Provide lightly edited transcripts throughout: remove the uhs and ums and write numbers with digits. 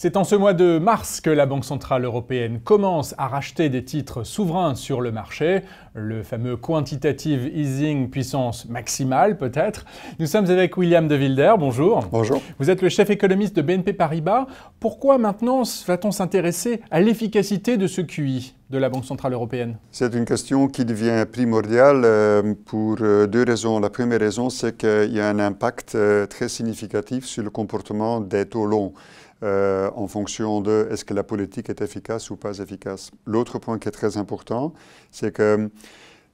C'est en ce mois de mars que la Banque centrale européenne commence à racheter des titres souverains sur le marché, le fameux quantitative easing puissance maximale peut-être. Nous sommes avec William de Wilder, bonjour. Bonjour. Vous êtes le chef économiste de BNP Paribas. Pourquoi maintenant va-t-on s'intéresser à l'efficacité de ce QE de la Banque centrale européenne? C'est une question qui devient primordiale pour deux raisons. La première raison, c'est qu'il y a un impact très significatif sur le comportement des taux longs. En fonction de est-ce que la politique est efficace ou pas efficace. L'autre point qui est très important, c'est que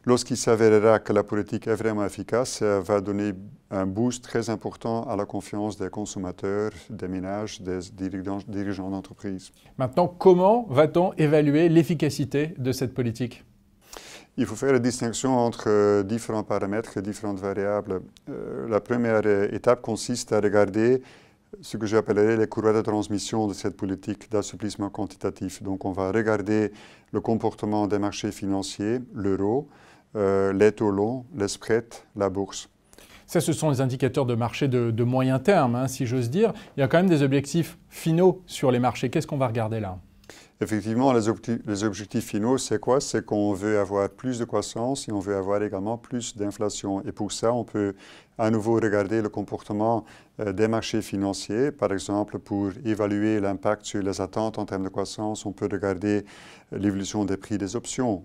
lorsqu'il s'avérera que la politique est vraiment efficace, ça va donner un boost très important à la confiance des consommateurs, des ménages, des dirigeants d'entreprise. Maintenant, comment va-t-on évaluer l'efficacité de cette politique ? Il faut faire la distinction entre différents paramètres et différentes variables. La première étape consiste à regarder ce que j'appellerais les courroies de transmission de cette politique d'assouplissement quantitatif. Donc on va regarder le comportement des marchés financiers, l'euro, les taux longs, les spreads, la bourse. Ça, ce sont les indicateurs de marché de moyen terme, hein, si j'ose dire. Il y a quand même des objectifs finaux sur les marchés. Qu'est-ce qu'on va regarder là ? Effectivement, les objectifs finaux, c'est quoi? C'est qu'on veut avoir plus de croissance et on veut avoir également plus d'inflation. Et pour ça, on peut à nouveau regarder le comportement des marchés financiers. Par exemple, pour évaluer l'impact sur les attentes en termes de croissance, on peut regarder l'évolution des prix des options.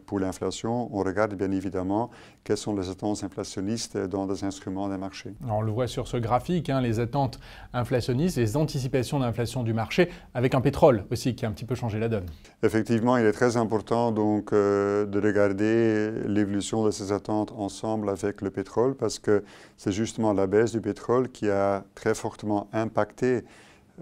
Pour l'inflation, on regarde bien évidemment quelles sont les attentes inflationnistes dans des instruments des marchés. Alors, on le voit sur ce graphique, hein, les attentes inflationnistes, les anticipations d'inflation du marché, avec un pétrole aussi qui a un petit peu changé la donne. Effectivement, il est très important donc de regarder l'évolution de ces attentes ensemble avec le pétrole parce que c'est justement la baisse du pétrole qui a très fortement impacté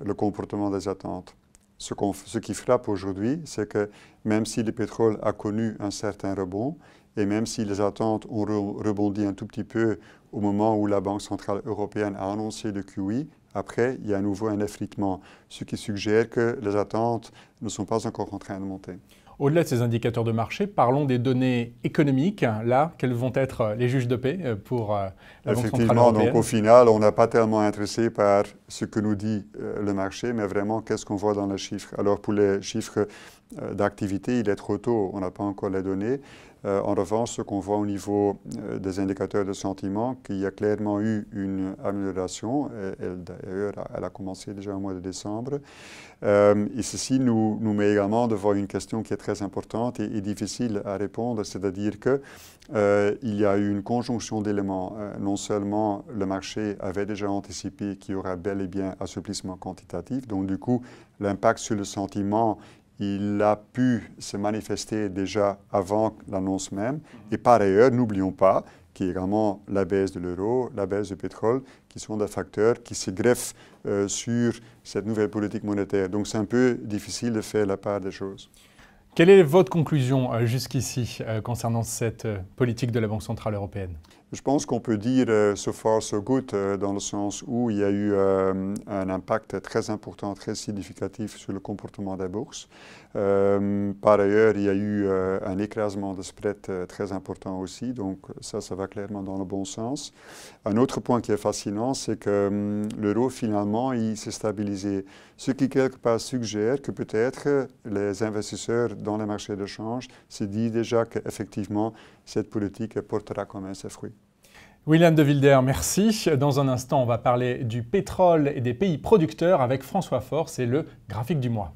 le comportement des attentes. Ce qui frappe aujourd'hui, c'est que même si le pétrole a connu un certain rebond et même si les attentes ont rebondi un tout petit peu au moment où la Banque centrale européenne a annoncé le QE, après, il y a à nouveau un effritement, ce qui suggère que les attentes ne sont pas encore en train de monter. Au-delà de ces indicateurs de marché, parlons des données économiques. Là, quels vont être les juges de paix pour la Banque centrale européenne? Donc au final, on n'est pas tellement intéressé par ce que nous dit le marché, mais vraiment qu'est-ce qu'on voit dans les chiffres. Alors pour les chiffres d'activité, il est trop tôt, on n'a pas encore les données. En revanche, ce qu'on voit au niveau des indicateurs de sentiment, qu'il y a clairement eu une amélioration. D'ailleurs, elle a commencé déjà au mois de décembre. Et ceci nous met également devant une question qui est très importante et difficile à répondre, c'est-à-dire qu'il y a eu une conjonction d'éléments. Non seulement le marché avait déjà anticipé qu'il y aura bel et bien assouplissement quantitatif, donc du coup, l'impact sur le sentiment, il a pu se manifester déjà avant l'annonce même. Et par ailleurs, n'oublions pas qu'il y a également la baisse de l'euro, la baisse du pétrole, qui sont des facteurs qui se greffent sur cette nouvelle politique monétaire. Donc c'est un peu difficile de faire la part des choses. Quelle est votre conclusion jusqu'ici concernant cette politique de la Banque centrale européenne? Je pense qu'on peut dire so far so good dans le sens où il y a eu un impact très important, très significatif sur le comportement des bourses. Par ailleurs, il y a eu un écrasement de spread très important aussi, donc ça va clairement dans le bon sens. Un autre point qui est fascinant, c'est que l'euro finalement, il s'est stabilisé, ce qui quelque part suggère que peut-être les investisseurs dans les marchés de change se disent déjà qu'effectivement cette politique portera quand même ses fruits. William de Wilder, merci. Dans un instant, on va parler du pétrole et des pays producteurs avec François Faure, c'est le graphique du mois.